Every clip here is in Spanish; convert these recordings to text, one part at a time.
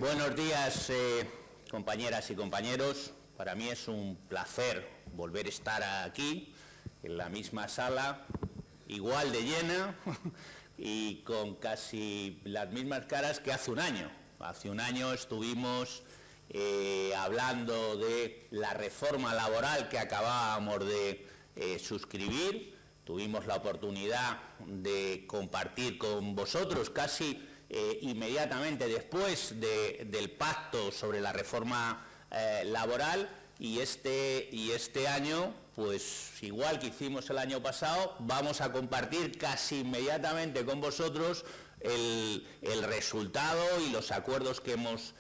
Buenos días, compañeras y compañeros. Para mí es un placer volver a estar aquí, en la misma sala, igual de llena y con casi las mismas caras que hace un año. Hace un año estuvimos hablando de la reforma laboral que acabábamos de suscribir. Tuvimos la oportunidad de compartir con vosotros casi inmediatamente después del pacto sobre la reforma laboral, y este año, pues igual que hicimos el año pasado, vamos a compartir casi inmediatamente con vosotros el resultado y los acuerdos que hemos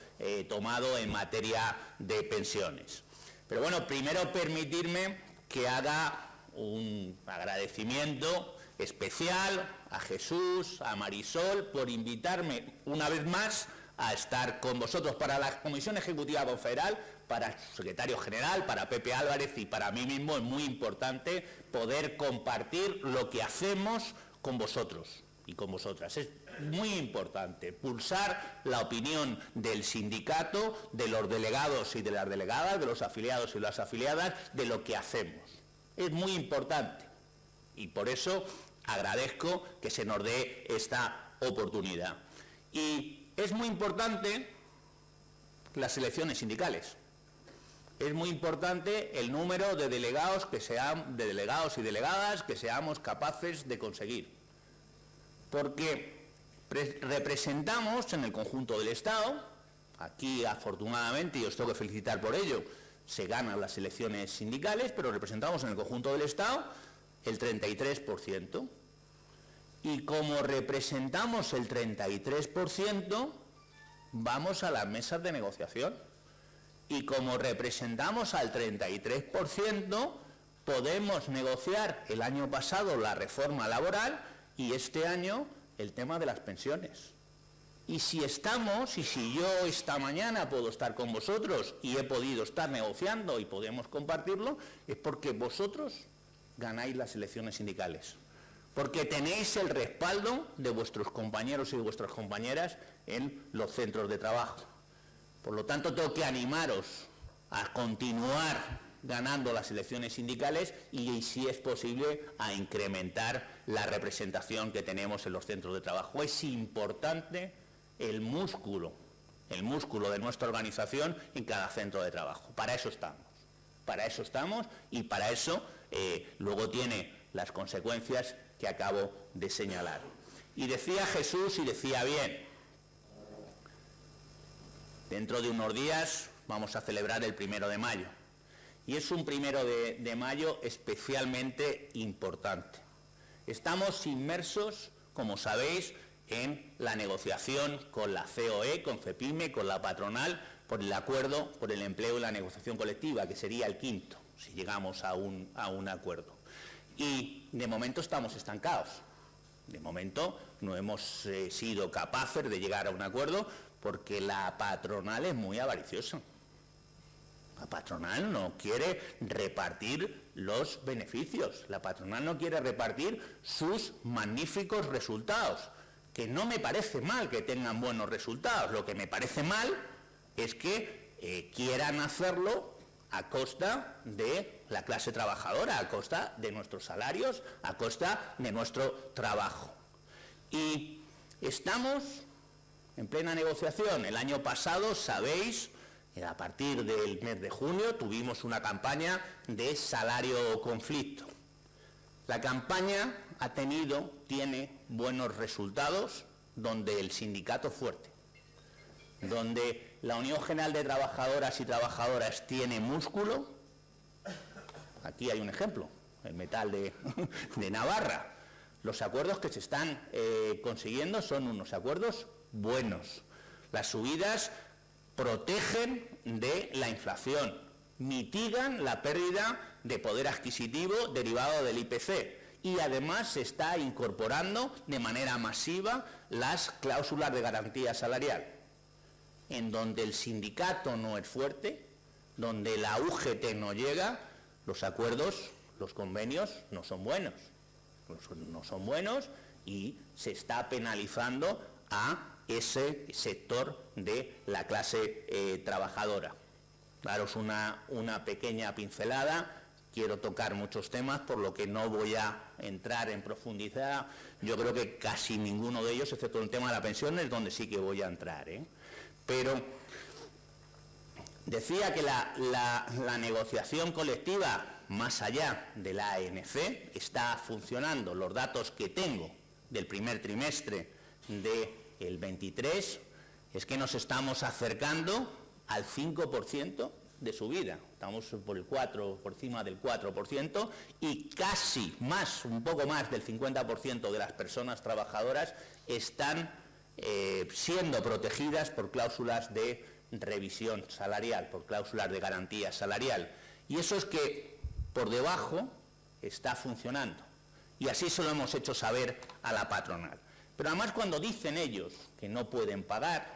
tomado en materia de pensiones. Pero bueno, primero permitirme que haga un agradecimiento especial a Jesús, a Marisol, por invitarme una vez más a estar con vosotros. Para la Comisión Ejecutiva Confederal, para el secretario general, para Pepe Álvarez y para mí mismo es muy importante poder compartir lo que hacemos con vosotros y con vosotras. Es muy importante pulsar la opinión del sindicato, de los delegados y de las delegadas, de los afiliados y las afiliadas, de lo que hacemos. Es muy importante y por eso agradezco que se nos dé esta oportunidad. Y es muy importante las elecciones sindicales. Es muy importante el número de delegados y delegadas que seamos capaces de conseguir. Porque representamos en el conjunto del Estado, aquí afortunadamente, y os tengo que felicitar por ello, se ganan las elecciones sindicales, pero representamos en el conjunto del Estado el 33%. Y como representamos el 33%, vamos a las mesas de negociación. Y como representamos al 33%, podemos negociar el año pasado la reforma laboral y este año el tema de las pensiones. Y si yo esta mañana puedo estar con vosotros y he podido estar negociando y podemos compartirlo, es porque vosotros ganáis las elecciones sindicales. Porque tenéis el respaldo de vuestros compañeros y de vuestras compañeras en los centros de trabajo. Por lo tanto, tengo que animaros a continuar ganando las elecciones sindicales y, si es posible, a incrementar la representación que tenemos en los centros de trabajo. Es importante el músculo de nuestra organización en cada centro de trabajo. Para eso estamos y para eso luego tiene las consecuencias que acabo de señalar. Y decía Jesús, y decía bien, dentro de unos días vamos a celebrar el 1 de mayo. Y es un 1 de mayo especialmente importante. Estamos inmersos, como sabéis, en la negociación con la COE, con CEPIME, con la patronal, por el acuerdo por el empleo y la negociación colectiva, que sería el 5º, si llegamos a un acuerdo. Y de momento estamos estancados. De momento no hemos sido capaces de llegar a un acuerdo porque la patronal es muy avariciosa. La patronal no quiere repartir los beneficios. La patronal no quiere repartir sus magníficos resultados. Que no me parece mal que tengan buenos resultados. Lo que me parece mal es que quieran hacerlo a costa de la clase trabajadora, a costa de nuestros salarios, a costa de nuestro trabajo. Y estamos en plena negociación. El año pasado, sabéis, a partir del mes de junio, tuvimos una campaña de salario conflicto. La campaña tiene buenos resultados, donde el sindicato fuerte, donde la Unión General de Trabajadoras y Trabajadoras tiene músculo. Aquí hay un ejemplo, el metal de Navarra. Los acuerdos que se están consiguiendo son unos acuerdos buenos. Las subidas protegen de la inflación, mitigan la pérdida de poder adquisitivo derivado del IPC y además se está incorporando de manera masiva las cláusulas de garantía salarial. En donde el sindicato no es fuerte, donde la UGT no llega, los acuerdos, los convenios no son buenos. No son buenos y se está penalizando a ese sector de la clase trabajadora. Daros una pequeña pincelada. Quiero tocar muchos temas, por lo que no voy a entrar en profundidad. Yo creo que casi ninguno de ellos, excepto el tema de la pensión, es donde sí que voy a entrar, ¿eh? Pero decía que la negociación colectiva, más allá de la ANC, está funcionando. Los datos que tengo del primer trimestre del 23 es que nos estamos acercando al 5% de subida. Estamos por encima del 4%, y casi más, un poco más del 50% de las personas trabajadoras están siendo protegidas por cláusulas de revisión salarial, por cláusulas de garantía salarial. Y eso es que por debajo está funcionando. Y así se lo hemos hecho saber a la patronal. Pero además, cuando dicen ellos que no pueden pagar,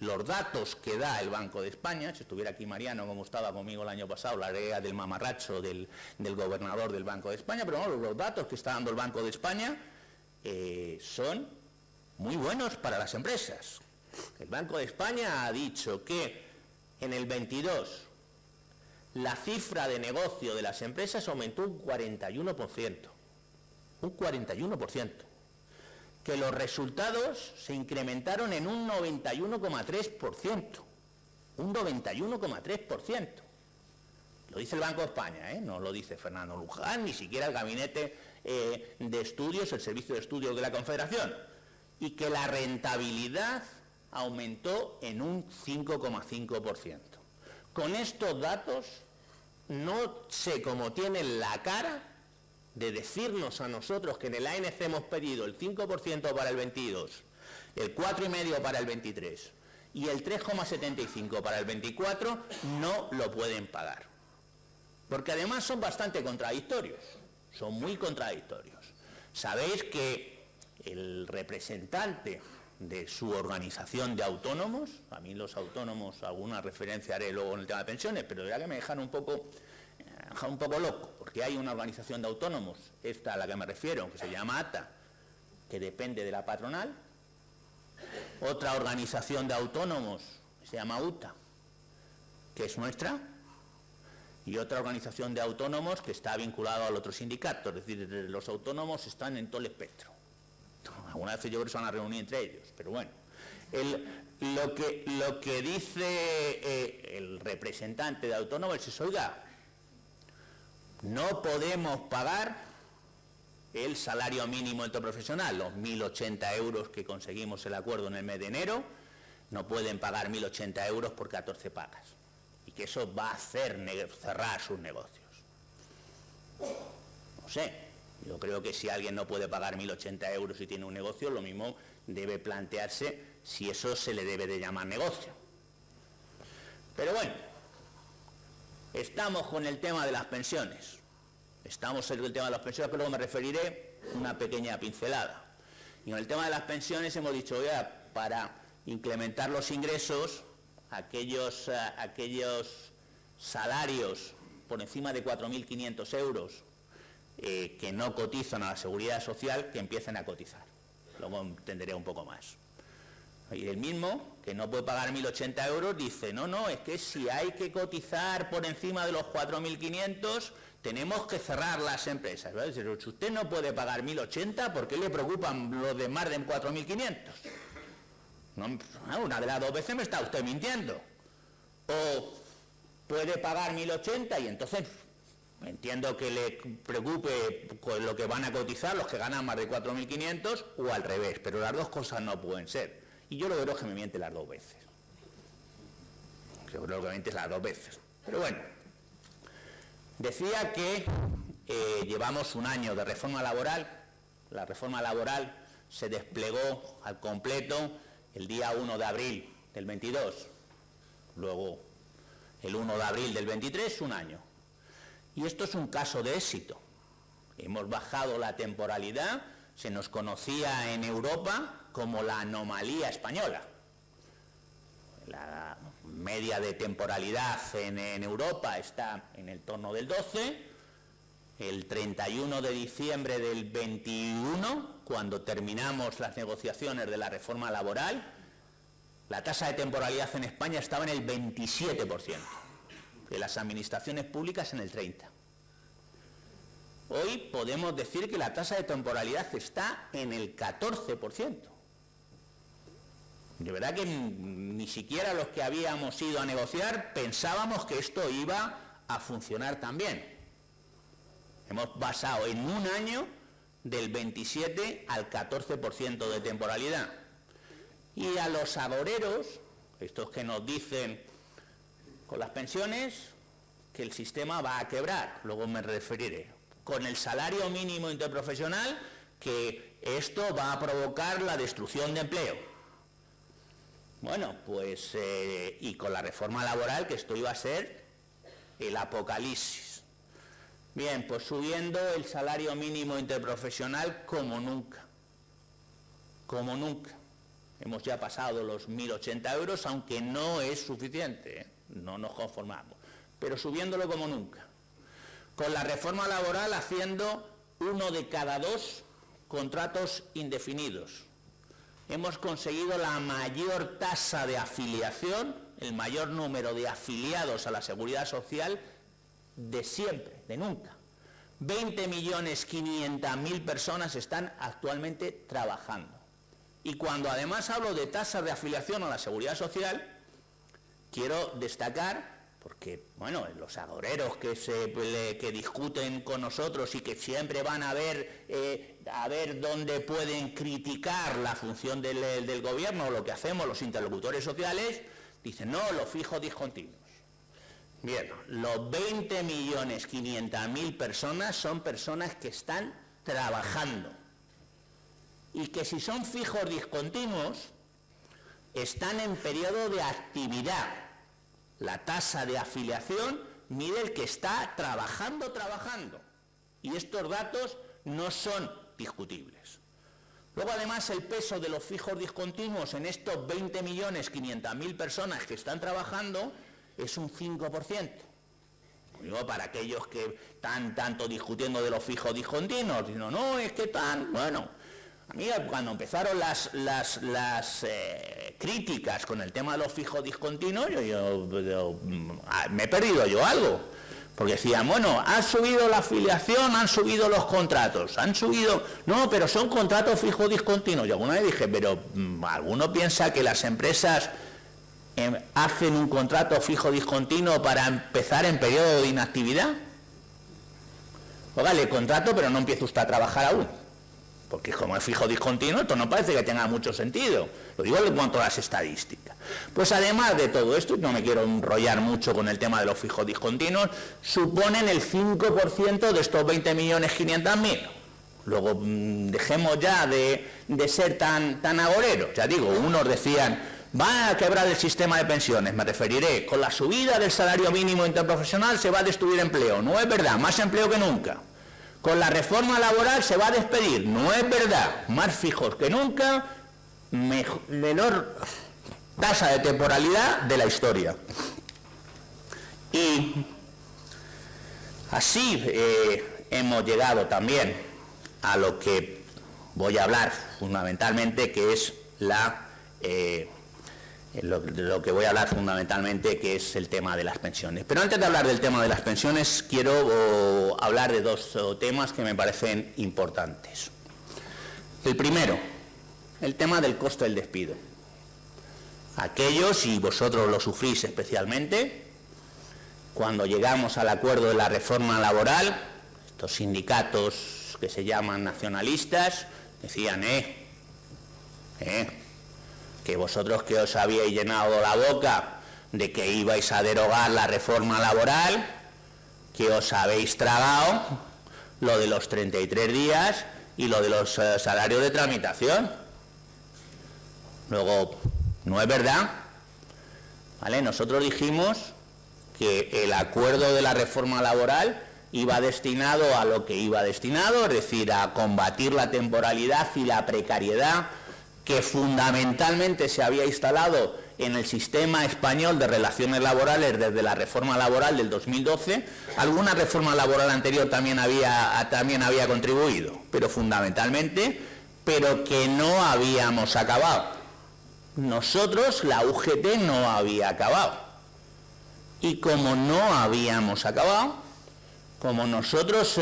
los datos que da el Banco de España, si estuviera aquí Mariano, como estaba conmigo el año pasado, hablaría del mamarracho del gobernador del Banco de España, pero bueno, los datos que está dando el Banco de España son muy buenos para las empresas. El Banco de España ha dicho que en el 22 la cifra de negocio de las empresas aumentó un 41%. Un 41%. Que los resultados se incrementaron en un 91,3%. Un 91,3%. Lo dice el Banco de España, no lo dice Fernando Luján, ni siquiera el Gabinete de Estudios, el Servicio de Estudios de la Confederación. Y que la rentabilidad aumentó en un 5,5%. Con estos datos, no sé cómo tienen la cara de decirnos a nosotros que en el ANC hemos pedido el 5% para el 22, el 4,5% para el 23 y el 3,75% para el 24, no lo pueden pagar. Porque además son bastante contradictorios, son muy contradictorios. Sabéis que el representante de su organización de autónomos, a mí los autónomos, alguna referencia haré luego en el tema de pensiones, pero ya que me dejan un poco loco, porque hay una organización de autónomos, esta a la que me refiero, que se llama ATA, que depende de la patronal, otra organización de autónomos que se llama UTA, que es nuestra, y otra organización de autónomos que está vinculada al otro sindicato, es decir, los autónomos están en todo el espectro. Alguna vez yo creo que se van a reunir entre ellos, pero bueno. Lo que dice el representante de autónomos es, oiga, no podemos pagar el salario mínimo interprofesional, los 1.080 euros que conseguimos el acuerdo en el mes de enero, no pueden pagar 1.080 euros por 14 pagas. Y que eso va a hacer cerrar sus negocios. No sé. Yo creo que si alguien no puede pagar 1.080 euros y tiene un negocio, lo mismo debe plantearse si eso se le debe de llamar negocio. Pero bueno, estamos con el tema de las pensiones. Estamos en el tema de las pensiones, que luego me referiré una pequeña pincelada. Y en el tema de las pensiones hemos dicho, oiga, para incrementar los ingresos, aquellos salarios por encima de 4.500 euros, que no cotizan a la Seguridad Social, que empiecen a cotizar. Luego entenderé un poco más. Y el mismo, que no puede pagar 1.080 euros, dice, no, es que si hay que cotizar por encima de los 4.500, tenemos que cerrar las empresas. ¿Verdad? Si usted no puede pagar 1.080, ¿por qué le preocupan los de más de 4.500? No, una de las dos veces me está usted mintiendo. O puede pagar 1.080 y entonces entiendo que le preocupe con lo que van a cotizar los que ganan más de 4.500, o al revés, pero las dos cosas no pueden ser. Y yo lo creo que me miente las dos veces. Yo creo que me miente las dos veces. Pero bueno, decía que llevamos un año de reforma laboral. La reforma laboral se desplegó al completo el día 1 de abril del 22. Luego, el 1 de abril del 23, un año. Y esto es un caso de éxito. Hemos bajado la temporalidad, se nos conocía en Europa como la anomalía española. La media de temporalidad en Europa está en el torno del 12. El 31 de diciembre del 21, cuando terminamos las negociaciones de la reforma laboral, la tasa de temporalidad en España estaba en el 27%, de las administraciones públicas en el 30%. Hoy podemos decir que la tasa de temporalidad está en el 14%. De verdad que ni siquiera los que habíamos ido a negociar pensábamos que esto iba a funcionar tan bien. Hemos pasado en un año del 27 al 14% de temporalidad. Y a los agoreros, estos que nos dicen con las pensiones que el sistema va a quebrar, luego me referiré, con el salario mínimo interprofesional, que esto va a provocar la destrucción de empleo. Bueno, pues, y con la reforma laboral, que esto iba a ser el apocalipsis. Bien, pues subiendo el salario mínimo interprofesional como nunca. Como nunca. Hemos ya pasado los 1.080 euros, aunque no es suficiente, no nos conformamos, pero subiéndolo como nunca. Con la reforma laboral haciendo 1 de cada 2 contratos indefinidos. Hemos conseguido la mayor tasa de afiliación, el mayor número de afiliados a la Seguridad Social de siempre, de nunca. 20.500.000 personas están actualmente trabajando. Y cuando además hablo de tasas de afiliación a la Seguridad Social, quiero destacar, porque, bueno, los agoreros que discuten con nosotros y que siempre van a ver dónde pueden criticar la función del gobierno o lo que hacemos los interlocutores sociales, dicen, no, los fijos discontinuos. Bien, los 20.500.000 personas son personas que están trabajando y que si son fijos discontinuos están en periodo de actividad. La tasa de afiliación mide el que está trabajando. Y estos datos no son discutibles. Luego, además, el peso de los fijos discontinuos en estos 20.500.000 personas que están trabajando es un 5%. Digo, para aquellos que están tanto discutiendo de los fijos discontinuos, diciendo, no, es que tan, bueno. A mí, cuando empezaron las críticas con el tema de los fijos discontinuos, me he perdido yo algo. Porque decían, bueno, han subido la afiliación, han subido los contratos, han subido... No, pero son contratos fijos discontinuos. Y alguna vez dije, pero ¿alguno piensa que las empresas hacen un contrato fijo discontinuo para empezar en periodo de inactividad? Póngale contrato, pero no empieza usted a trabajar aún. Porque como es fijo discontinuo, esto no parece que tenga mucho sentido. Lo digo en cuanto a las estadísticas. Pues además de todo esto, y no me quiero enrollar mucho con el tema de los fijos discontinuos, suponen el 5% de estos 20.500.000. Luego dejemos ya de ser tan agoreros. Ya digo, unos decían, va a quebrar el sistema de pensiones, me referiré, con la subida del salario mínimo interprofesional se va a destruir empleo. No es verdad, más empleo que nunca. Con la reforma laboral se va a despedir, no es verdad, más fijos que nunca, menor tasa de temporalidad de la historia. Y así hemos llegado también a lo que voy a hablar fundamentalmente, que es lo que voy a hablar fundamentalmente, que es el tema de las pensiones. Pero antes de hablar del tema de las pensiones, quiero hablar de dos temas que me parecen importantes. El primero, el tema del coste del despido. Aquellos, y vosotros lo sufrís especialmente, cuando llegamos al acuerdo de la reforma laboral, estos sindicatos que se llaman nacionalistas, decían, que vosotros que os habíais llenado la boca de que ibais a derogar la reforma laboral, que os habéis tragado lo de los 33 días y lo de los salarios de tramitación. Luego, no es verdad, ¿vale? Nosotros dijimos que el acuerdo de la reforma laboral iba destinado a lo que iba destinado, es decir, a combatir la temporalidad y la precariedad que fundamentalmente se había instalado en el sistema español de relaciones laborales desde la reforma laboral del 2012. Alguna reforma laboral anterior también había contribuido, pero fundamentalmente, pero que no habíamos acabado. nosotros, la UGT no había acabado. Y como no habíamos acabado, como nosotros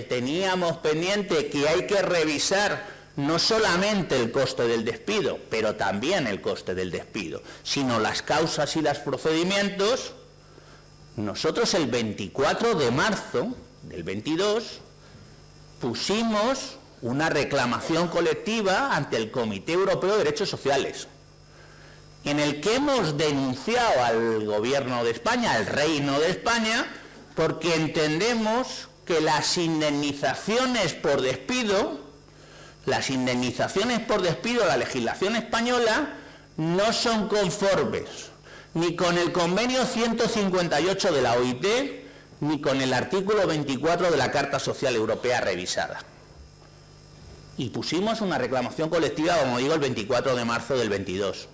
teníamos pendiente que hay que revisar no solamente el coste del despido, pero también el coste del despido, sino las causas y los procedimientos, nosotros el 24 de marzo del 22 pusimos una reclamación colectiva ante el Comité Europeo de Derechos Sociales, en el que hemos denunciado al Gobierno de España, al Reino de España, porque entendemos que las indemnizaciones por despido de la legislación española no son conformes ni con el convenio 158 de la OIT, ni con el artículo 24 de la Carta Social Europea revisada. Y pusimos una reclamación colectiva, como digo, el 24 de marzo del 22.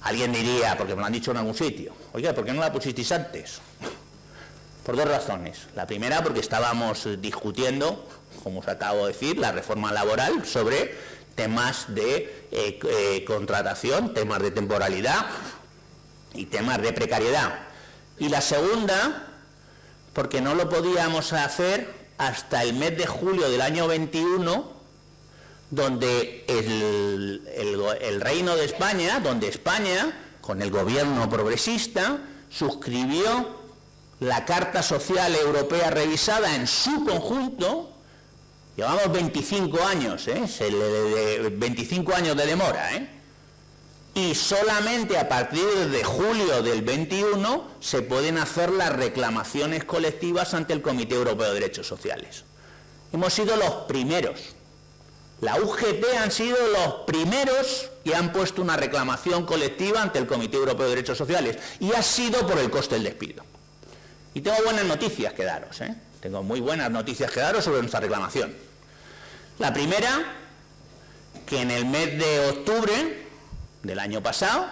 Alguien diría, porque me lo han dicho en algún sitio, oiga, ¿por qué no la pusisteis antes? Por dos razones. La primera, porque estábamos discutiendo, como os acabo de decir, la reforma laboral sobre temas de contratación, temas de temporalidad y temas de precariedad. Y la segunda, porque no lo podíamos hacer hasta el mes de julio del año 21, donde el Reino de España, donde España, con el gobierno progresista, suscribió la Carta Social Europea revisada en su conjunto. Llevamos 25 años, 25 años de demora, y solamente a partir de julio del 21 se pueden hacer las reclamaciones colectivas ante el Comité Europeo de Derechos Sociales. Hemos sido los primeros. La UGT han sido los primeros que han puesto una reclamación colectiva ante el Comité Europeo de Derechos Sociales, y ha sido por el coste del despido. Y tengo buenas noticias que daros, tengo muy buenas noticias que daros sobre nuestra reclamación. La primera, que en el mes de octubre del año pasado,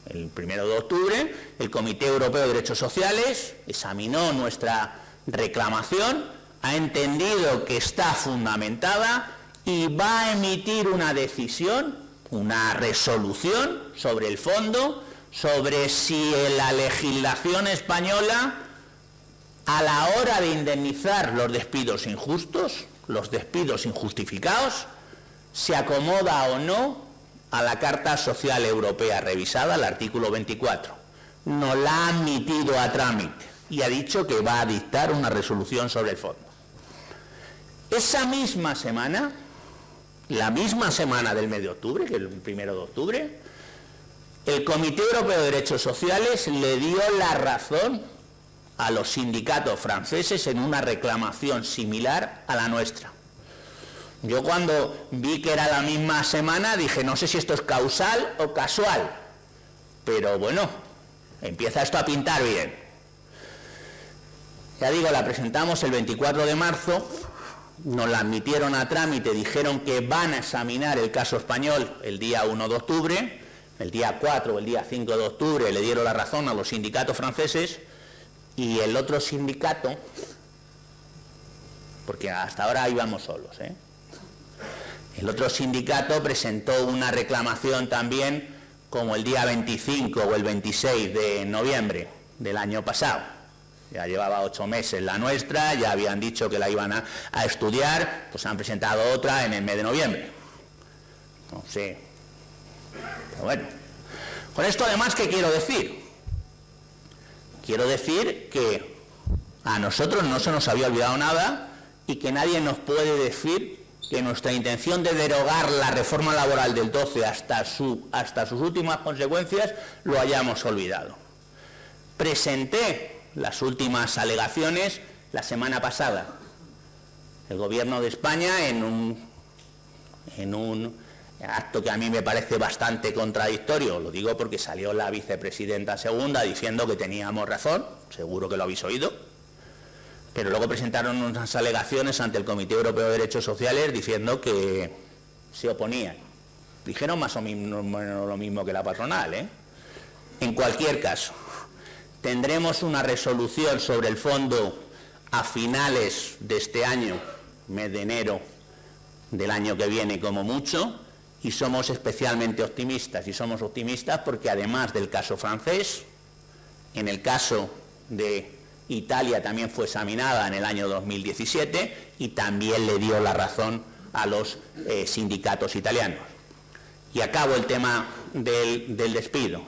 el 1 de octubre, el Comité Europeo de Derechos Sociales examinó nuestra reclamación, ha entendido que está fundamentada y va a emitir una decisión, una resolución sobre el fondo, sobre si la legislación española, a la hora de indemnizar los despidos injustos, los despidos injustificados, se acomoda o no a la Carta Social Europea revisada, el artículo 24. No la ha admitido a trámite y ha dicho que va a dictar una resolución sobre el fondo. Esa misma semana, la misma semana del mes de octubre, que es el 1 de octubre, el Comité Europeo de Derechos Sociales le dio la razón a los sindicatos franceses en una reclamación similar a la nuestra. Yo cuando vi que era la misma semana dije, no sé si esto es causal o casual, pero bueno, empieza esto a pintar bien. Ya digo, la presentamos el 24 de marzo, nos la admitieron a trámite, dijeron que van a examinar el caso español el día 1 de octubre, el día 4 o el día 5 de octubre le dieron la razón a los sindicatos franceses, y el otro sindicato, porque hasta ahora íbamos solos, el otro sindicato presentó una reclamación también como el día 25 o el 26 de noviembre del año pasado. Ya llevaba 8 meses la nuestra, ya habían dicho que la iban a estudiar, pues han presentado otra en el mes de noviembre. No sé. Pero bueno. Con esto además, ¿qué quiero decir? Quiero decir que a nosotros no se nos había olvidado nada y que nadie nos puede decir que nuestra intención de derogar la reforma laboral del 12 hasta sus últimas consecuencias lo hayamos olvidado. Presenté las últimas alegaciones la semana pasada. El Gobierno de España, en un acto que a mí me parece bastante contradictorio, lo digo porque salió la vicepresidenta segunda diciendo que teníamos razón, seguro que lo habéis oído, pero luego presentaron unas alegaciones ante el Comité Europeo de Derechos Sociales diciendo que se oponían. Dijeron más o menos lo mismo que la patronal, En cualquier caso, tendremos una resolución sobre el fondo a finales de este año, mes de enero del año que viene como mucho, y somos especialmente optimistas. Y somos optimistas porque además del caso francés, en el caso de Italia también fue examinada en el año 2017 y también le dio la razón a los sindicatos italianos. Y acabo el tema del despido.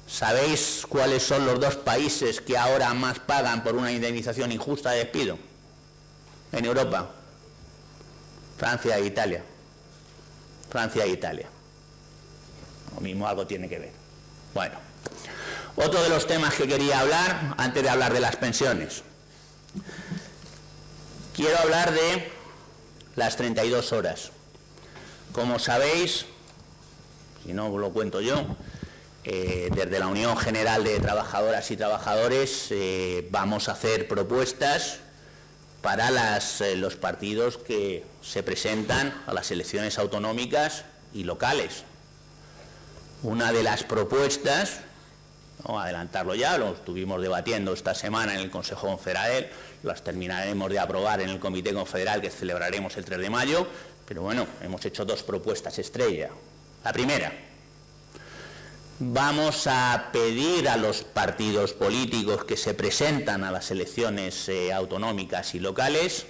¿Sabéis cuáles son los dos países que ahora más pagan por una indemnización injusta de despido en Europa? Francia e Italia. Francia e Italia. Lo mismo, algo tiene que ver. Bueno, otro de los temas que quería hablar, antes de hablar de las pensiones, quiero hablar de las 32 horas. Como sabéis, si no os lo cuento yo, desde la Unión General de Trabajadoras y Trabajadores vamos a hacer propuestas para los partidos que se presentan a las elecciones autonómicas y locales. Una de las propuestas, vamos a adelantarlo ya, lo estuvimos debatiendo esta semana en el Consejo Confederal, las terminaremos de aprobar en el Comité Confederal que celebraremos el 3 de mayo, pero bueno, hemos hecho dos propuestas estrella. La primera, vamos a pedir a los partidos políticos que se presentan a las elecciones autonómicas y locales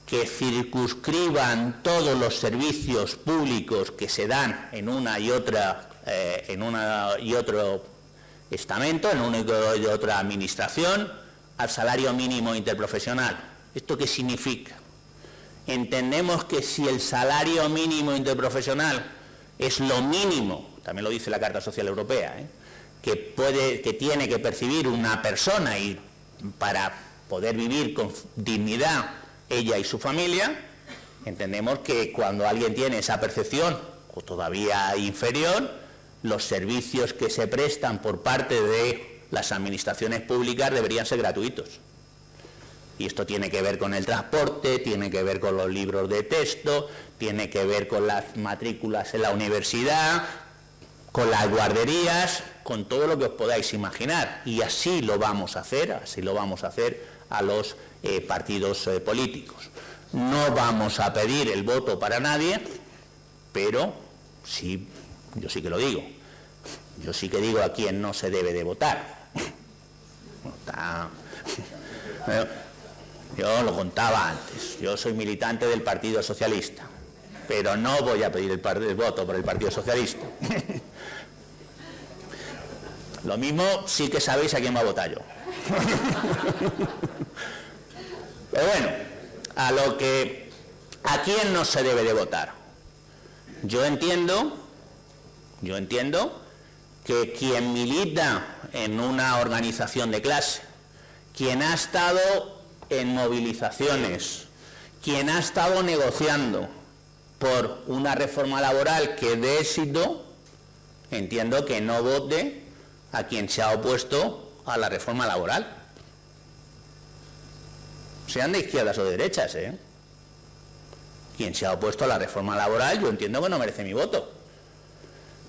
que circunscriban todos los servicios públicos que se dan en una y otra otro estamento, en una y otra administración, al salario mínimo interprofesional. ¿Esto qué significa? Entendemos que si el salario mínimo interprofesional es lo mínimo, también lo dice la Carta Social Europea, que tiene que percibir una persona y para poder vivir con dignidad ella y su familia, entendemos que cuando alguien tiene esa percepción o todavía inferior, los servicios que se prestan por parte de las administraciones públicas deberían ser gratuitos. Y esto tiene que ver con el transporte, tiene que ver con los libros de texto, tiene que ver con las matrículas en la universidad, con las guarderías, con todo lo que os podáis imaginar. Y así lo vamos a hacer a los partidos políticos. No vamos a pedir el voto para nadie, pero sí, yo sí que lo digo. Yo sí que digo a quién no se debe de votar. Yo lo contaba antes, yo soy militante del Partido Socialista, pero no voy a pedir el voto por el Partido Socialista. Lo mismo sí que sabéis a quién va a votar yo. Pero bueno, ¿a quién no se debe de votar? Yo entiendo que quien milita en una organización de clase, quien ha estado en movilizaciones, quien ha estado negociando por una reforma laboral que dé éxito, entiendo que no vote a quien se ha opuesto a la reforma laboral. Sean de izquierdas o de derechas, Quien se ha opuesto a la reforma laboral, yo entiendo que no merece mi voto.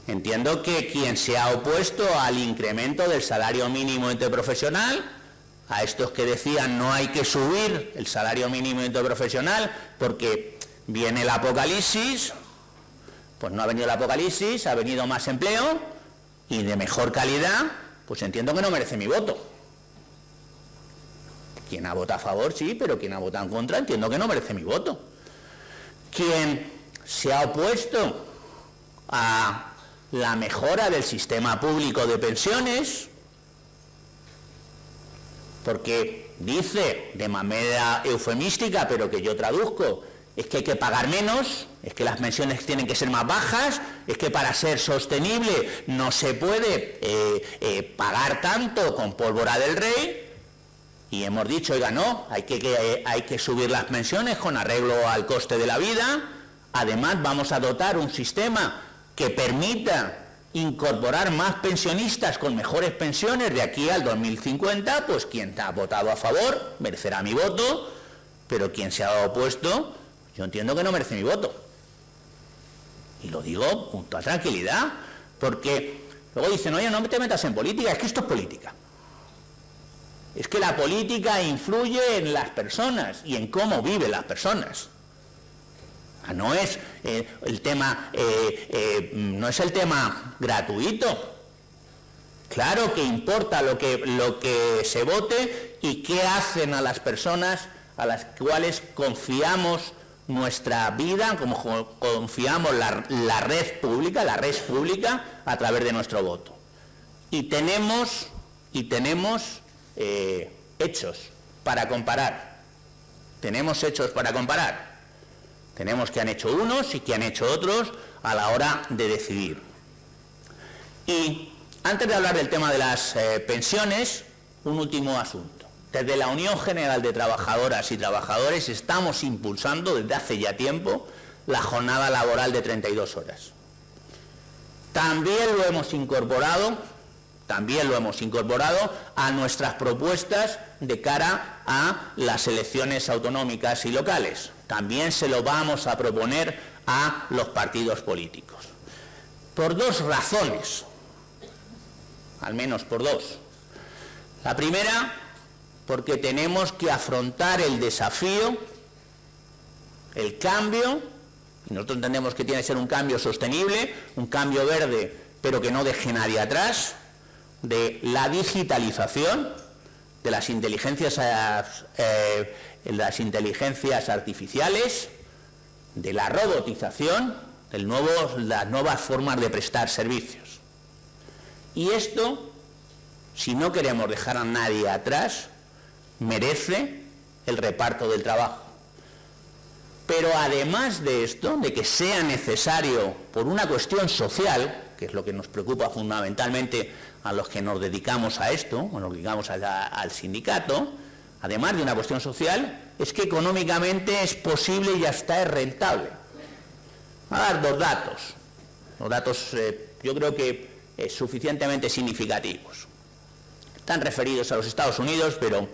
Entiendo que quien se ha opuesto al incremento del salario mínimo interprofesional, a estos que decían no hay que subir el salario mínimo interprofesional porque viene el apocalipsis, pues no ha venido el apocalipsis, ha venido más empleo y de mejor calidad, pues entiendo que no merece mi voto. Quien ha votado a favor, sí, pero quien ha votado en contra, entiendo que no merece mi voto. Quien se ha opuesto a la mejora del sistema público de pensiones, porque dice de manera eufemística, pero que yo traduzco, es que hay que pagar menos, es que las pensiones tienen que ser más bajas, es que para ser sostenible no se puede pagar tanto con pólvora del rey, y hemos dicho, oiga, no, hay que subir las pensiones con arreglo al coste de la vida. Además vamos a dotar un sistema que permita incorporar más pensionistas con mejores pensiones de aquí al 2050, pues quien ha votado a favor merecerá mi voto, pero quien se ha opuesto, yo entiendo que no merece mi voto. Y lo digo con toda tranquilidad, porque luego dicen, oye, no te metas en política, es que esto es política. Es que la política influye en las personas y en cómo viven las personas. No es el tema no es el tema gratuito. Claro que importa lo que se vote y qué hacen a las personas a las cuales confiamos nuestra vida, como confiamos la red pública a través de nuestro voto. Y tenemos hechos para comparar. Tenemos hechos para comparar. Tenemos que han hecho unos y que han hecho otros a la hora de decidir. Y antes de hablar del tema de las pensiones, un último asunto. Desde la Unión General de Trabajadoras y Trabajadores estamos impulsando desde hace ya tiempo la jornada laboral de 32 horas. También lo hemos incorporado a nuestras propuestas de cara a las elecciones autonómicas y locales. También se lo vamos a proponer a los partidos políticos. Por dos razones, al menos por dos. La primera, porque tenemos que afrontar el desafío, el cambio, y nosotros entendemos que tiene que ser un cambio sostenible, un cambio verde, pero que no deje nadie atrás, de la digitalización, de las inteligencias artificiales, de la robotización, las nuevas formas de prestar servicios. Y esto, si no queremos dejar a nadie atrás, merece el reparto del trabajo. Pero además de esto, de que sea necesario por una cuestión social, que es lo que nos preocupa fundamentalmente a los que nos dedicamos a esto, o nos dedicamos al sindicato, además de una cuestión social, es que económicamente es posible y hasta es rentable. Voy a dar dos datos yo creo que suficientemente significativos. Están referidos a los Estados Unidos, pero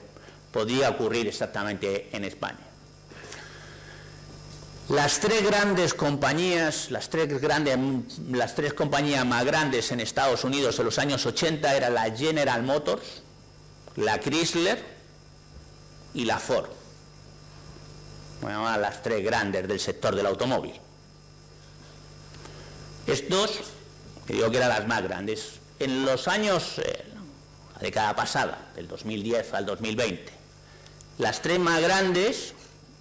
podría ocurrir exactamente en España. Las tres compañías más grandes en Estados Unidos en los años 80 eran la General Motors, la Chrysler y la Ford. Bueno, las tres grandes del sector del automóvil. Estos, que digo que eran las más grandes, en los años, la década pasada, del 2010 al 2020, las tres más grandes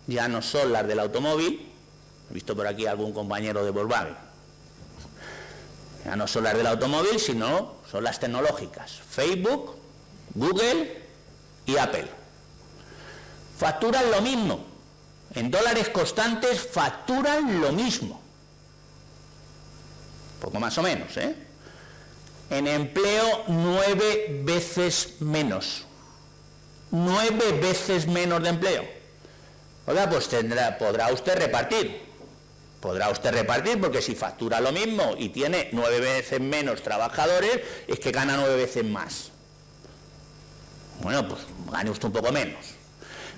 ya no son las del automóvil. He visto por aquí algún compañero de Volkswagen. Ya no son las del automóvil, sino son las tecnológicas. Facebook, Google y Apple. Facturan lo mismo. En dólares constantes facturan lo mismo. Poco más o menos, ¿eh? En empleo 9 veces menos. 9 veces menos de empleo. Oiga, pues podrá usted repartir. Porque si factura lo mismo y tiene 9 veces menos trabajadores, es que gana 9 veces más. Bueno, pues gane usted un poco menos.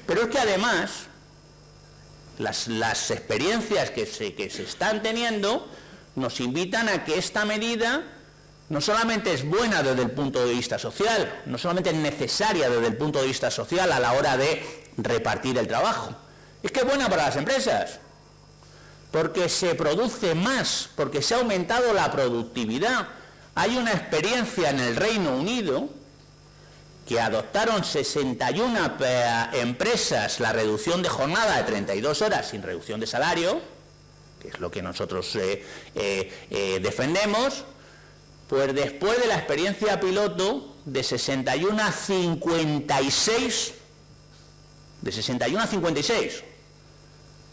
Pero es que además, las experiencias que se están teniendo nos invitan a que esta medida no solamente es buena desde el punto de vista social, no solamente es necesaria desde el punto de vista social a la hora de repartir el trabajo, es que es buena para las empresas. Porque se produce más, porque se ha aumentado la productividad. Hay una experiencia en el Reino Unido que adoptaron 61 empresas la reducción de jornada de 32 horas sin reducción de salario, que es lo que nosotros defendemos, pues después de la experiencia piloto de 61 a 56,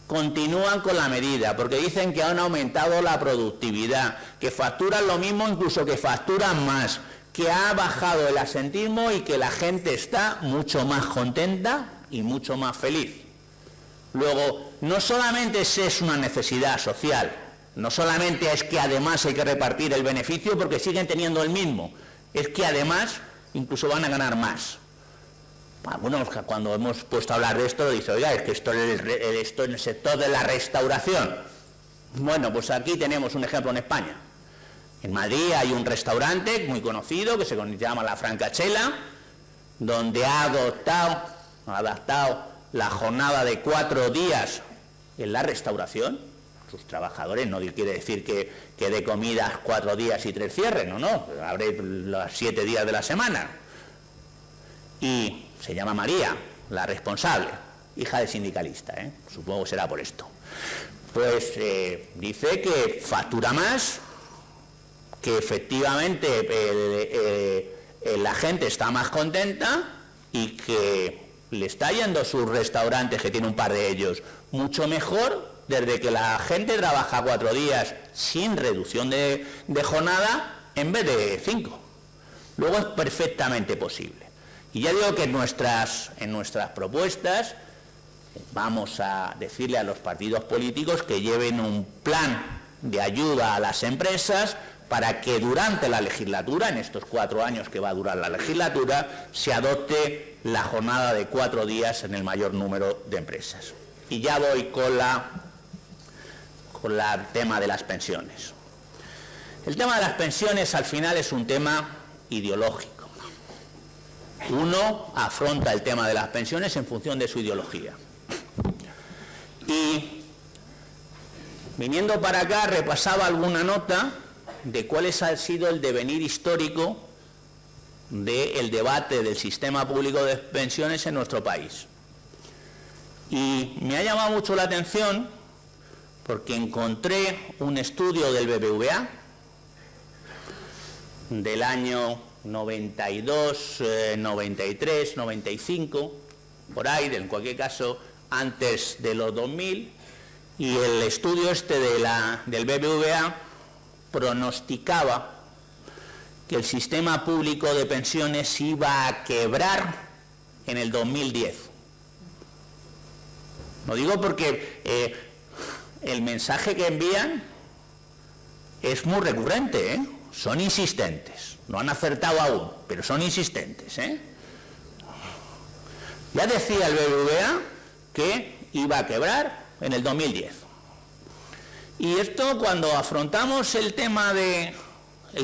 continúan con la medida, porque dicen que han aumentado la productividad, que facturan lo mismo, incluso que facturan más, que ha bajado el absentismo y que la gente está mucho más contenta y mucho más feliz. Luego, no solamente es una necesidad social, no solamente es que además hay que repartir el beneficio porque siguen teniendo el mismo, es que además incluso van a ganar más. Bueno, cuando hemos puesto a hablar de esto, dice, oiga, es que esto en el sector de la restauración. Bueno, pues aquí tenemos un ejemplo en España. En Madrid hay un restaurante muy conocido que se llama La Francachela, donde ha adaptado la jornada de 4 días en la restauración sus trabajadores, no quiere decir que dé comidas 4 días y 3 cierres, no, abre los 7 días de la semana. Y se llama María, la responsable, hija de sindicalista, supongo que será por esto. Pues dice que factura más, que efectivamente la gente está más contenta y que le está yendo a sus restaurantes, que tiene un par de ellos, mucho mejor desde que la gente trabaja 4 días sin reducción de jornada en vez de 5. Luego es perfectamente posible. Y ya digo que en nuestras propuestas vamos a decirle a los partidos políticos que lleven un plan de ayuda a las empresas para que durante la legislatura, en estos 4 años que va a durar la legislatura, se adopte la jornada de 4 días en el mayor número de empresas. Y ya voy con el tema de las pensiones. El tema de las pensiones al final es un tema ideológico. Uno afronta el tema de las pensiones en función de su ideología. Y viniendo para acá repasaba alguna nota de cuál ha sido el devenir histórico del debate del sistema público de pensiones en nuestro país. Y me ha llamado mucho la atención porque encontré un estudio del BBVA del año 92, 93, 95, por ahí, en cualquier caso, antes de los 2000, y el estudio del BBVA pronosticaba que el sistema público de pensiones iba a quebrar en el 2010. Lo digo porque el mensaje que envían es muy recurrente, son insistentes. No han acertado aún, pero son insistentes. Ya decía el BBVA que iba a quebrar en el 2010. Y esto, cuando afrontamos el tema del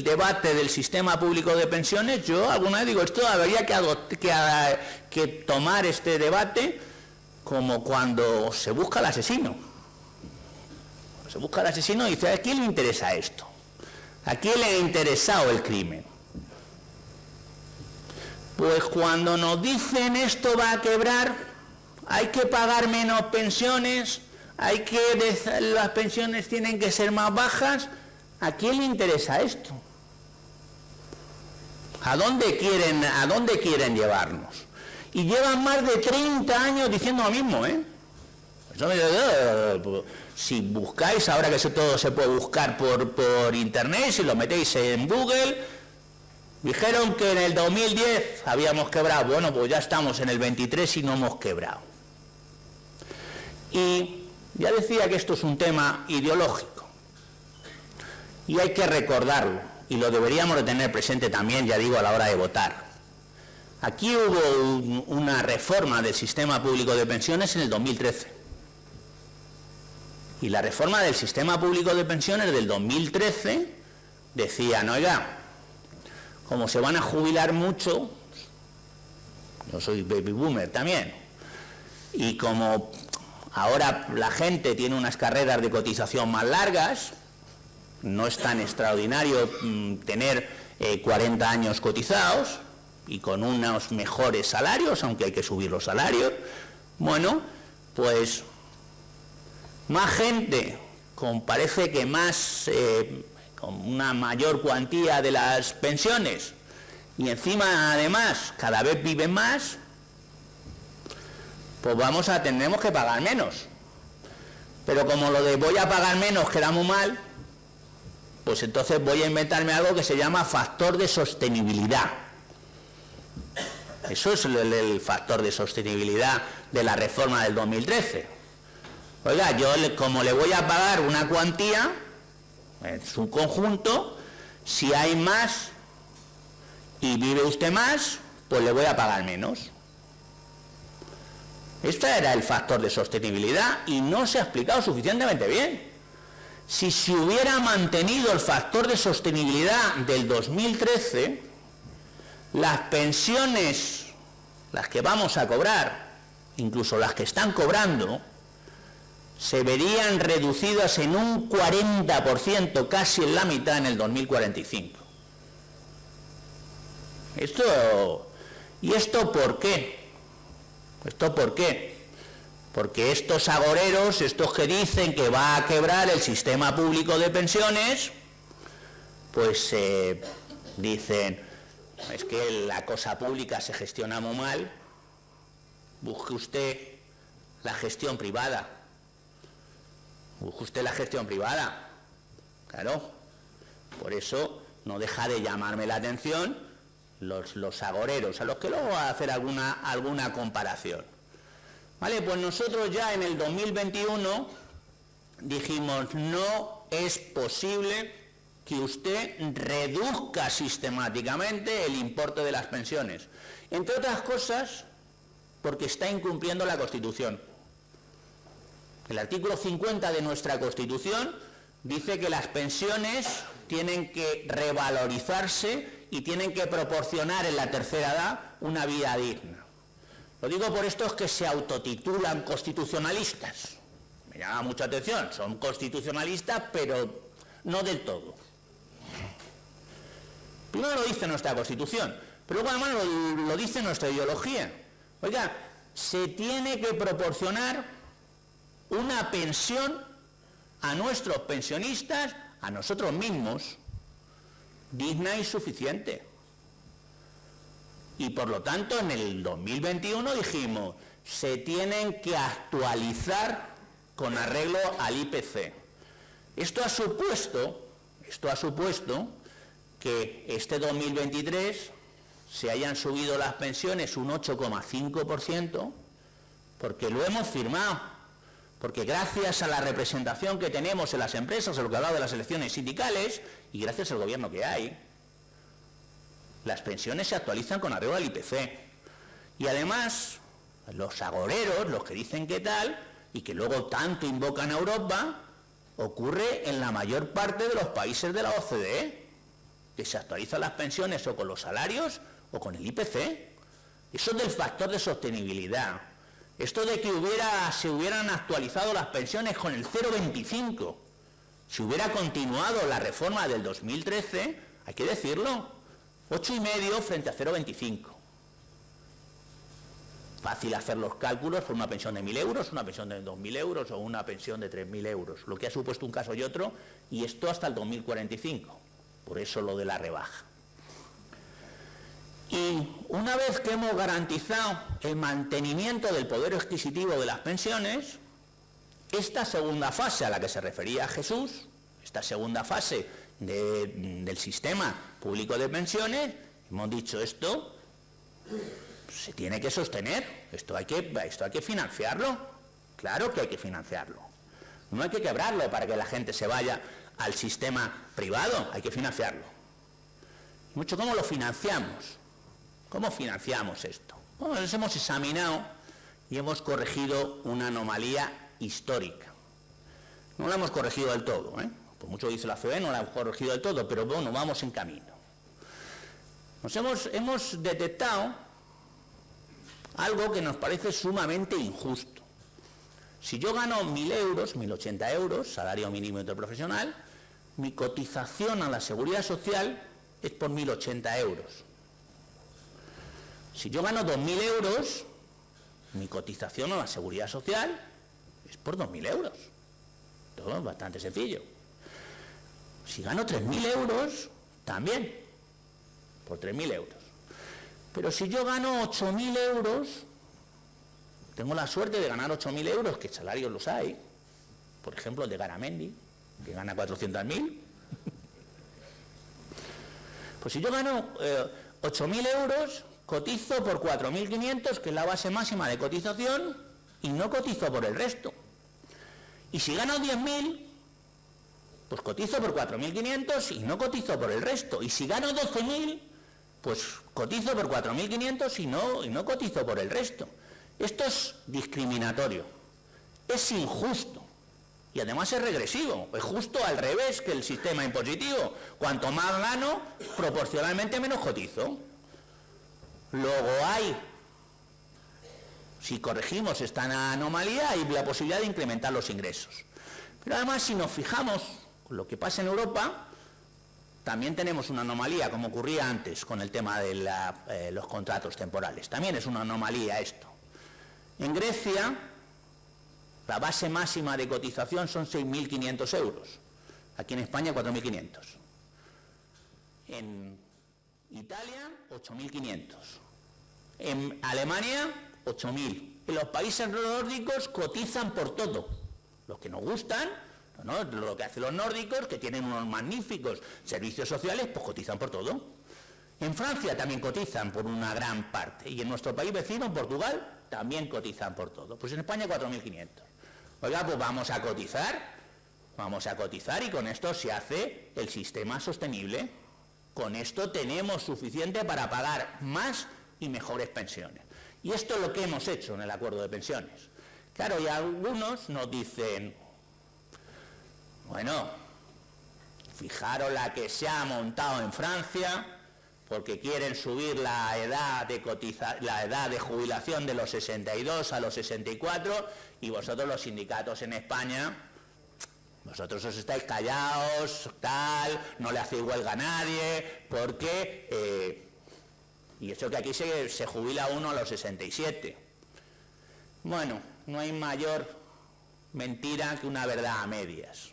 debate del sistema público de pensiones, yo alguna vez digo, esto habría que tomar este debate como cuando se busca al asesino. Se busca al asesino y dice, ¿a quién le interesa esto? ¿A quién le ha interesado el crimen? Pues cuando nos dicen esto va a quebrar, hay que pagar menos pensiones, las pensiones tienen que ser más bajas, ¿a quién le interesa esto? ¿A dónde quieren llevarnos? Y llevan más de 30 años diciendo lo mismo, Si buscáis, ahora que todo se puede buscar por internet, si lo metéis en Google, dijeron que en el 2010 habíamos quebrado. Bueno, pues ya estamos en el 23 y no hemos quebrado. Y ya decía que esto es un tema ideológico. Y hay que recordarlo, y lo deberíamos de tener presente también, ya digo, a la hora de votar. Aquí hubo una reforma del sistema público de pensiones en el 2013. Y la reforma del sistema público de pensiones del 2013 decían, oiga, como se van a jubilar mucho, yo soy baby boomer también, y como ahora la gente tiene unas carreras de cotización más largas, no es tan extraordinario tener 40 años cotizados y con unos mejores salarios, aunque hay que subir los salarios. Bueno, pues más gente, parece que con una mayor cuantía de las pensiones, y encima además cada vez viven más, pues tendremos que pagar menos. Pero como lo de voy a pagar menos queda muy mal, pues entonces voy a inventarme algo que se llama factor de sostenibilidad. Eso es el factor de sostenibilidad de la reforma del 2013. Oiga, yo como le voy a pagar una cuantía en su conjunto, si hay más y vive usted más, pues le voy a pagar menos. Este era el factor de sostenibilidad y no se ha explicado suficientemente bien. Si se hubiera mantenido el factor de sostenibilidad del 2013, las pensiones, las que vamos a cobrar, incluso las que están cobrando, se verían reducidas en un 40%, casi en la mitad en el 2045. ¿Y esto por qué? ¿Esto por qué? Porque estos agoreros, estos que dicen que va a quebrar el sistema público de pensiones, pues dicen, es que la cosa pública se gestiona muy mal, busque usted la gestión privada. Busque usted la gestión privada. Claro, por eso no deja de llamarme la atención los agoreros, a los que luego voy a hacer alguna comparación. Vale, pues nosotros ya en el 2021 dijimos, no es posible que usted reduzca sistemáticamente el importe de las pensiones. Entre otras cosas, porque está incumpliendo la Constitución. El artículo 50 de nuestra Constitución dice que las pensiones tienen que revalorizarse y tienen que proporcionar en la tercera edad una vida digna. Lo digo por estos que se autotitulan constitucionalistas. Me llama mucha atención, son constitucionalistas, pero no del todo. Primero lo dice nuestra Constitución, pero luego además lo dice nuestra ideología. Oiga, se tiene que proporcionar una pensión a nuestros pensionistas, a nosotros mismos, digna y suficiente. Y por lo tanto en el 2021 dijimos, se tienen que actualizar con arreglo al IPC. Esto ha supuesto que este 2023 se hayan subido las pensiones un 8,5%, porque lo hemos firmado, porque gracias a la representación que tenemos en las empresas, a lo que hablaba de las elecciones sindicales, y gracias al gobierno que hay, las pensiones se actualizan con arreglo al IPC. Y además, los agoreros, los que dicen que tal, y que luego tanto invocan a Europa, ocurre en la mayor parte de los países de la OCDE, que se actualizan las pensiones o con los salarios o con el IPC. Eso es del factor de sostenibilidad. Esto de que se hubieran actualizado las pensiones con el 0,25, si hubiera continuado la reforma del 2013, hay que decirlo, 8,5 frente a 0,25. Fácil hacer los cálculos por una pensión de 1.000 euros, una pensión de 2.000 euros o una pensión de 3.000 euros, lo que ha supuesto un caso y otro, y esto hasta el 2045, por eso lo de la rebaja. Y una vez que hemos garantizado el mantenimiento del poder adquisitivo de las pensiones, esta segunda fase a la que se refería Jesús, esta segunda fase del sistema público de pensiones, hemos dicho esto se tiene que sostener, esto hay que financiarlo, claro que hay que financiarlo. No hay que quebrarlo para que la gente se vaya al sistema privado, hay que financiarlo. Mucho, ¿cómo lo financiamos? ¿Cómo financiamos esto? Bueno, nos hemos examinado y hemos corregido una anomalía histórica. No la hemos corregido del todo, por mucho dice la COE, no la hemos corregido del todo, pero bueno, vamos en camino. Hemos detectado algo que nos parece sumamente injusto. Si yo gano 1.000 euros, 1.080 euros, salario mínimo interprofesional, mi cotización a la Seguridad Social es por 1.080 euros. Si yo gano 2.000 euros, mi cotización a la Seguridad Social es por 2.000 euros. Todo es bastante sencillo. Si gano 3.000 euros, también, por 3.000 euros. Pero si yo gano 8.000 euros, tengo la suerte de ganar 8.000 euros, que salarios los hay, por ejemplo el de Garamendi, que gana 400.000. Pues si yo gano 8.000 euros, cotizo por 4.500, que es la base máxima de cotización, y no cotizo por el resto. Y si gano 10.000, pues cotizo por 4.500 y no cotizo por el resto. Y si gano 12.000, pues cotizo por 4.500 y no cotizo por el resto. Esto es discriminatorio, es injusto y además es regresivo, es justo al revés que el sistema impositivo. Cuanto más gano, proporcionalmente menos cotizo. Luego hay Si corregimos esta anomalía, hay la posibilidad de incrementar los ingresos. Pero además, si nos fijamos con lo que pasa en Europa, también tenemos una anomalía, como ocurría antes con el tema de los contratos temporales. También es una anomalía esto. En Grecia, la base máxima de cotización son 6.500 euros. Aquí en España, 4.500. En Italia, 8.500. En Alemania, 8.000. En los países nórdicos cotizan por todo. Los que nos gustan, ¿no? Lo que hacen los nórdicos, que tienen unos magníficos servicios sociales, pues cotizan por todo. En Francia también cotizan por una gran parte. Y en nuestro país vecino, en Portugal, también cotizan por todo. Pues en España 4.500. Oiga, pues vamos a cotizar y con esto se hace el sistema sostenible. Con esto tenemos suficiente para pagar más y mejores pensiones. Y esto es lo que hemos hecho en el acuerdo de pensiones. Claro, y algunos nos dicen, bueno, fijaros la que se ha montado en Francia, porque quieren subir la edad de jubilación de los 62 a los 64, y vosotros los sindicatos en España, vosotros os estáis callados, tal, no le hacéis huelga a nadie, porque... y eso que aquí se jubila uno a los 67. Bueno, no hay mayor mentira que una verdad a medias.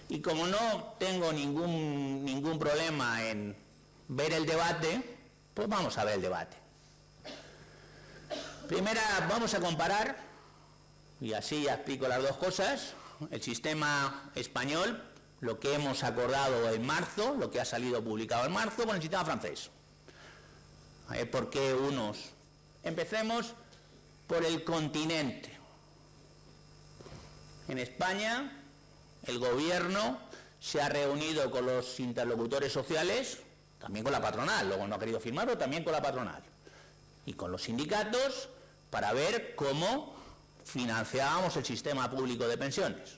Y como no tengo ningún problema en ver el debate, pues vamos a ver el debate. Primero vamos a comparar, y así ya explico las dos cosas, el sistema español, lo que hemos acordado en marzo, lo que ha salido publicado en marzo, con el sistema francés. A ver por qué unos. Empecemos por el continente. En España, el gobierno se ha reunido con los interlocutores sociales, también con la patronal, luego no ha querido firmarlo, también con la patronal, y con los sindicatos, para ver cómo financiábamos el sistema público de pensiones.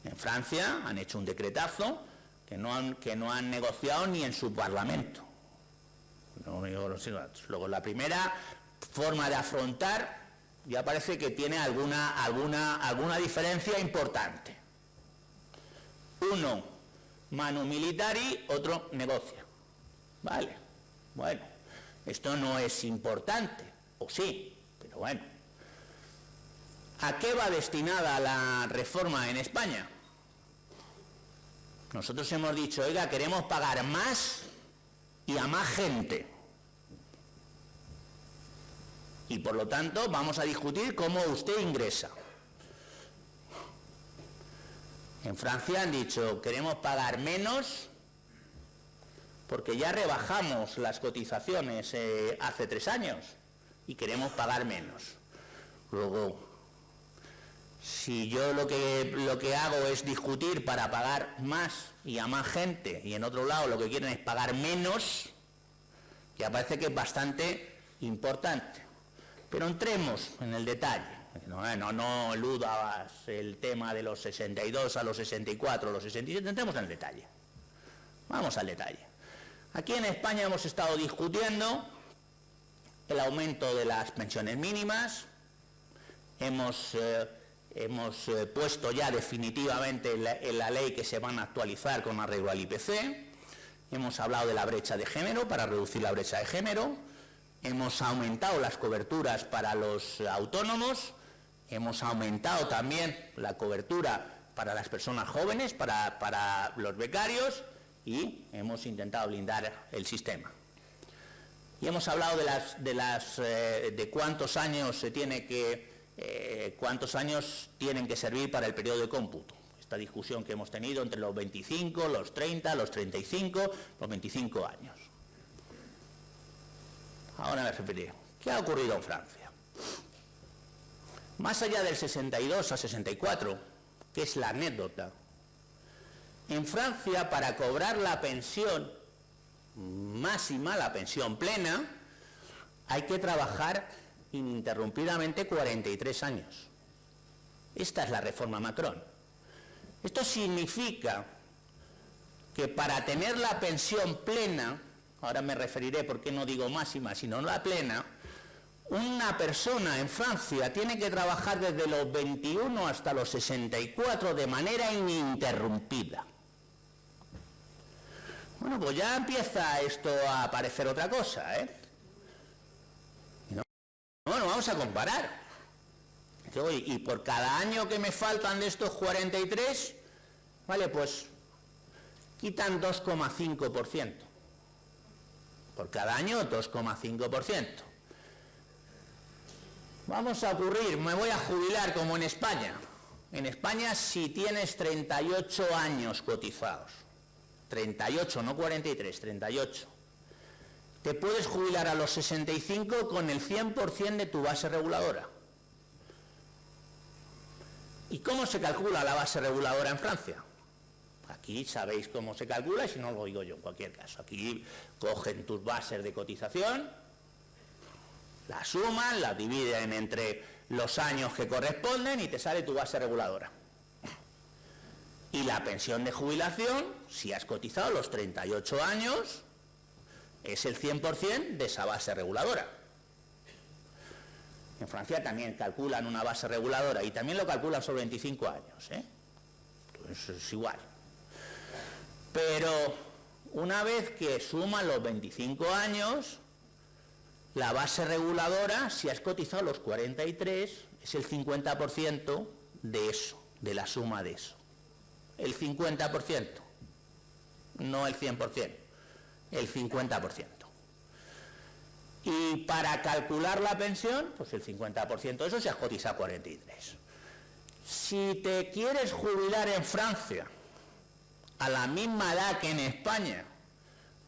En Francia han hecho un decretazo que no han negociado ni en su parlamento. Luego, la primera forma de afrontar ya parece que tiene alguna diferencia importante. Uno, manu militari, otro negocia. Vale, bueno, esto no es importante, o sí, pero bueno. ¿A qué va destinada la reforma en España? Nosotros hemos dicho, oiga, queremos pagar más y a más gente. Y por lo tanto vamos a discutir cómo usted ingresa. En Francia han dicho, queremos pagar menos porque ya rebajamos las cotizaciones hace 3 años y queremos pagar menos. Luego, si yo lo que hago es discutir para pagar más y a más gente, y en otro lado lo que quieren es pagar menos, ya parece que es bastante importante. Pero entremos en el detalle. No eludas el tema de los 62 a los 64, los 67, entremos en el detalle. Vamos al detalle. Aquí en España hemos estado discutiendo el aumento de las pensiones mínimas, hemos puesto ya definitivamente en la ley que se van a actualizar con arreglo al IPC, hemos hablado de la brecha de género para reducir la brecha de género, hemos aumentado las coberturas para los autónomos, hemos aumentado también la cobertura para las personas jóvenes, para los becarios, y hemos intentado blindar el sistema. Y hemos hablado de cuántos años tienen que servir para el periodo de cómputo. Esta discusión que hemos tenido entre los 25, los 30, los 35, los 25 años. Ahora me referiré. ¿Qué ha ocurrido en Francia? Más allá del 62 a 64, que es la anécdota, en Francia, para cobrar la pensión máxima, la pensión plena, hay que trabajar ininterrumpidamente 43 años. Esta es la reforma Macron. Esto significa que para tener la pensión plena, ahora me referiré por qué no digo máxima, sino la plena, una persona en Francia tiene que trabajar desde los 21 hasta los 64 de manera ininterrumpida. Bueno, pues ya empieza esto a parecer otra cosa, ¿eh? Bueno, vamos a comparar. Y por cada año que me faltan de estos 43, vale, pues quitan 2,5%. Por cada año, 2,5%. Vamos a ocurrir, me voy a jubilar como en España. En España, si tienes 38 años cotizados, 38, no 43, 38, te puedes jubilar a los 65 con el 100% de tu base reguladora. ¿Y cómo se calcula la base reguladora en Francia? Aquí sabéis cómo se calcula, y si no lo digo yo en cualquier caso. Aquí cogen tus bases de cotización, las suman, las dividen entre los años que corresponden y te sale tu base reguladora. Y la pensión de jubilación, si has cotizado los 38 años, es el 100% de esa base reguladora. En Francia también calculan una base reguladora y también lo calculan sobre 25 años, ¿eh? Entonces es igual. Pero una vez que suman los 25 años, la base reguladora, si has cotizado los 43, es el 50% de eso, de la suma de eso. El 50%, no el 100%, el 50%. Y para calcular la pensión, pues el 50% de eso se has cotizado 43. Si te quieres jubilar en Francia a la misma edad que en España,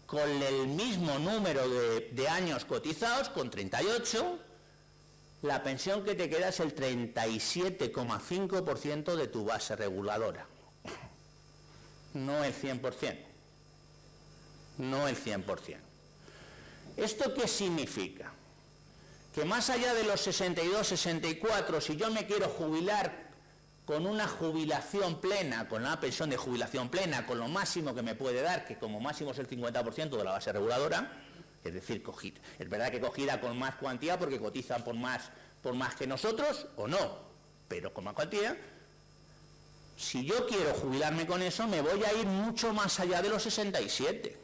con el mismo número de años cotizados, con 38, la pensión que te queda es el 37,5% de tu base reguladora. No el 100%. No el 100%. ¿Esto qué significa? Que más allá de los 62, 64, si yo me quiero jubilar con una jubilación plena, con una pensión de jubilación plena, con lo máximo que me puede dar, que como máximo es el 50% de la base reguladora, es decir, es verdad que cogida con más cuantía porque cotizan por más que nosotros, o no, pero con más cuantía, si yo quiero jubilarme con eso, me voy a ir mucho más allá de los 67.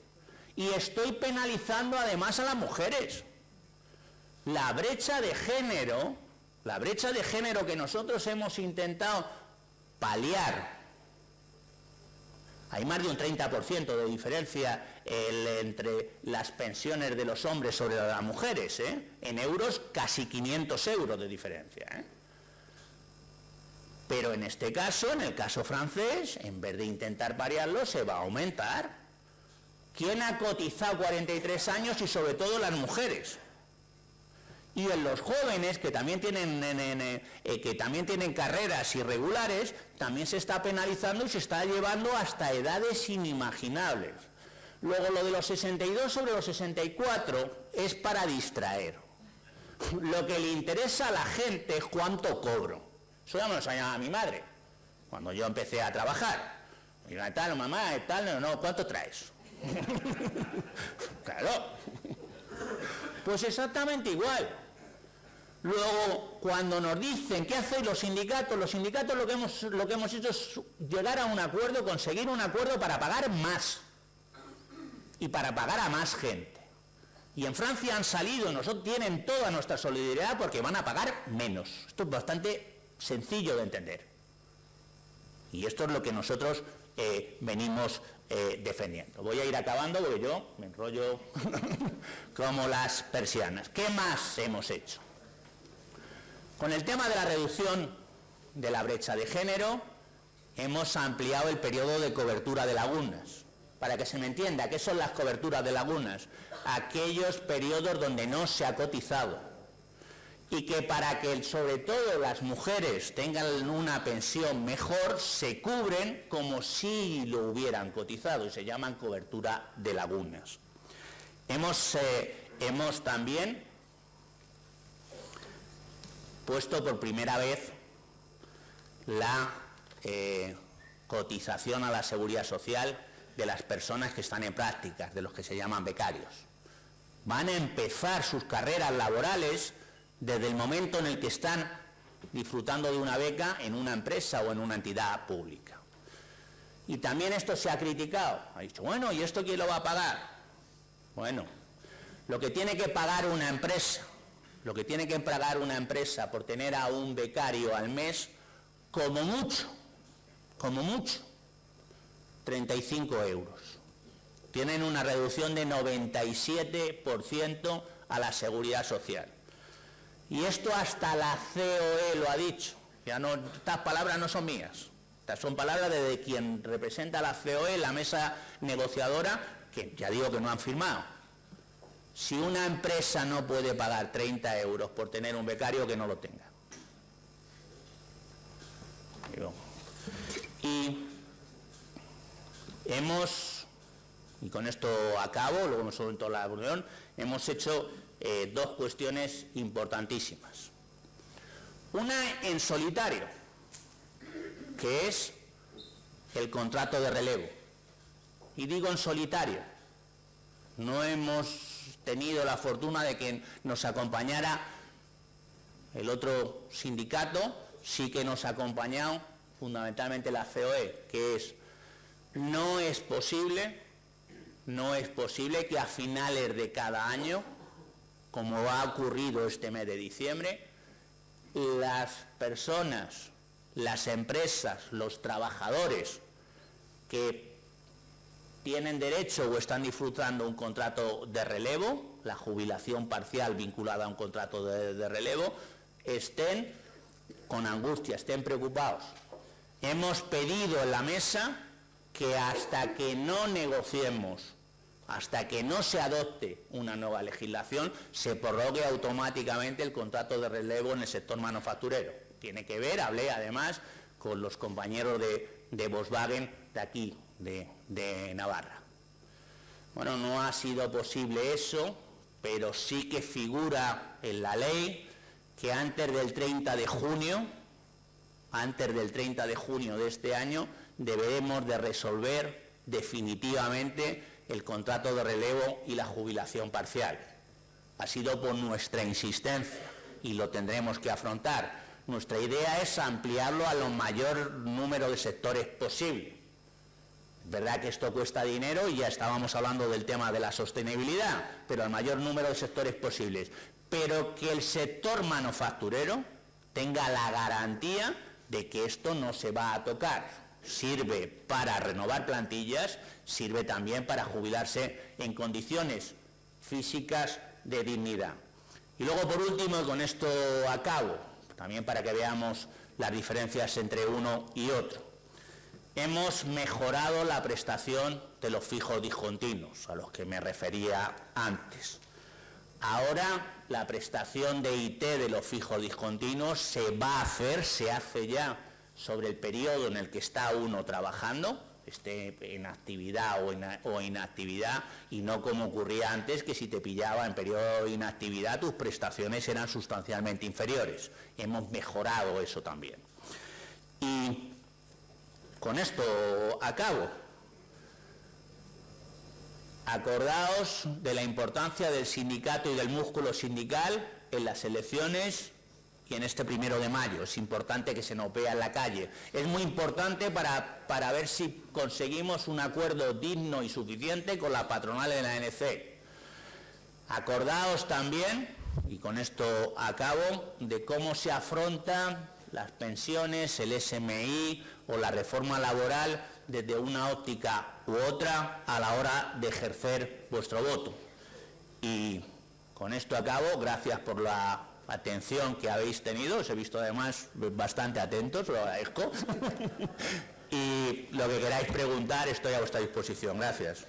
Y estoy penalizando además a las mujeres. La brecha de género que nosotros hemos intentado paliar, hay más de un 30% de diferencia entre las pensiones de los hombres sobre las mujeres, ¿eh? En euros, casi 500 euros de diferencia, ¿eh? Pero en este caso, en el caso francés, en vez de intentar paliarlo, se va a aumentar. ¿Quién ha cotizado 43 años y sobre todo las mujeres? Y en los jóvenes que también tienen carreras irregulares, también se está penalizando y se está llevando hasta edades inimaginables. Luego lo de los 62 sobre los 64 es para distraer. Lo que le interesa a la gente es cuánto cobro. Eso ya me lo enseñaba mi madre cuando yo empecé a trabajar. Diga, tal, mamá, tal, no, ¿cuánto traes? Claro. Pues exactamente igual. Luego, cuando nos dicen qué hacéis los sindicatos lo que hemos hecho es llegar a un acuerdo, conseguir un acuerdo para pagar más y para pagar a más gente. Y en Francia han salido, tienen toda nuestra solidaridad porque van a pagar menos. Esto es bastante sencillo de entender. Y esto es lo que nosotros venimos defendiendo. Voy a ir acabando porque yo me enrollo como las persianas. ¿Qué más hemos hecho? Con el tema de la reducción de la brecha de género, hemos ampliado el periodo de cobertura de lagunas. Para que se me entienda, ¿qué son las coberturas de lagunas? Aquellos periodos donde no se ha cotizado. Y que para que, sobre todo, las mujeres tengan una pensión mejor, se cubren como si lo hubieran cotizado y se llaman cobertura de lagunas. Hemos también puesto por primera vez la cotización a la seguridad social de las personas que están en prácticas, de los que se llaman becarios. Van a empezar sus carreras laborales desde el momento en el que están disfrutando de una beca en una empresa o en una entidad pública. Y también esto se ha criticado. Ha dicho, bueno, ¿y esto quién lo va a pagar? Bueno, lo que tiene que pagar una empresa, por tener a un becario al mes, como mucho, 35 euros. Tienen una reducción de 97% a la seguridad social. Y esto hasta la COE lo ha dicho. Ya no, estas palabras no son mías. Estas son palabras de quien representa a la COE, la mesa negociadora, que ya digo que no han firmado. Si una empresa no puede pagar 30 euros por tener un becario, que no lo tenga. Y y con esto acabo, luego hemos resuelto la reunión, hemos hecho dos cuestiones importantísimas. Una en solitario, que es el contrato de relevo. Y digo en solitario, no hemos tenido la fortuna de que nos acompañara el otro sindicato, sí que nos ha acompañado fundamentalmente la COE, que es, no es posible que a finales de cada año, como ha ocurrido este mes de diciembre, las personas, las empresas, los trabajadores que tienen derecho o están disfrutando un contrato de relevo, la jubilación parcial vinculada a un contrato de relevo, estén con angustia, estén preocupados. Hemos pedido en la mesa que hasta que no negociemos, hasta que no se adopte una nueva legislación, se prorrogue automáticamente el contrato de relevo en el sector manufacturero. Tiene que ver, hablé además con los compañeros de Volkswagen de aquí, de Navarra. Bueno, no ha sido posible eso, pero sí que figura en la ley que antes del 30 de junio de este año, deberemos de resolver definitivamente el contrato de relevo y la jubilación parcial. Ha sido por nuestra insistencia y lo tendremos que afrontar. Nuestra idea es ampliarlo a lo mayor número de sectores posible. Es verdad que esto cuesta dinero y ya estábamos hablando del tema de la sostenibilidad, pero al mayor número de sectores posibles. Pero que el sector manufacturero tenga la garantía de que esto no se va a tocar. Sirve para renovar plantillas, sirve también para jubilarse en condiciones físicas de dignidad. Y luego, por último, y con esto acabo, también para que veamos las diferencias entre uno y otro. Hemos mejorado la prestación de los fijos discontinuos, a los que me refería antes. Ahora la prestación de IT de los fijos discontinuos se hace ya sobre el periodo en el que está uno trabajando, esté en actividad o inactividad, y no como ocurría antes, que si te pillaba en periodo de inactividad tus prestaciones eran sustancialmente inferiores. Hemos mejorado eso también. Y con esto acabo. Acordaos de la importancia del sindicato y del músculo sindical en las elecciones y en este 1 de mayo. Es importante que se nos vea en la calle. Es muy importante para ver si conseguimos un acuerdo digno y suficiente con la patronal de la ANC. Acordaos también, y con esto acabo, de cómo se afrontan las pensiones, el SMI o la reforma laboral desde una óptica u otra a la hora de ejercer vuestro voto. Y con esto acabo. Gracias por la atención que habéis tenido. Os he visto además bastante atentos, lo agradezco. Y lo que queráis preguntar, estoy a vuestra disposición. Gracias.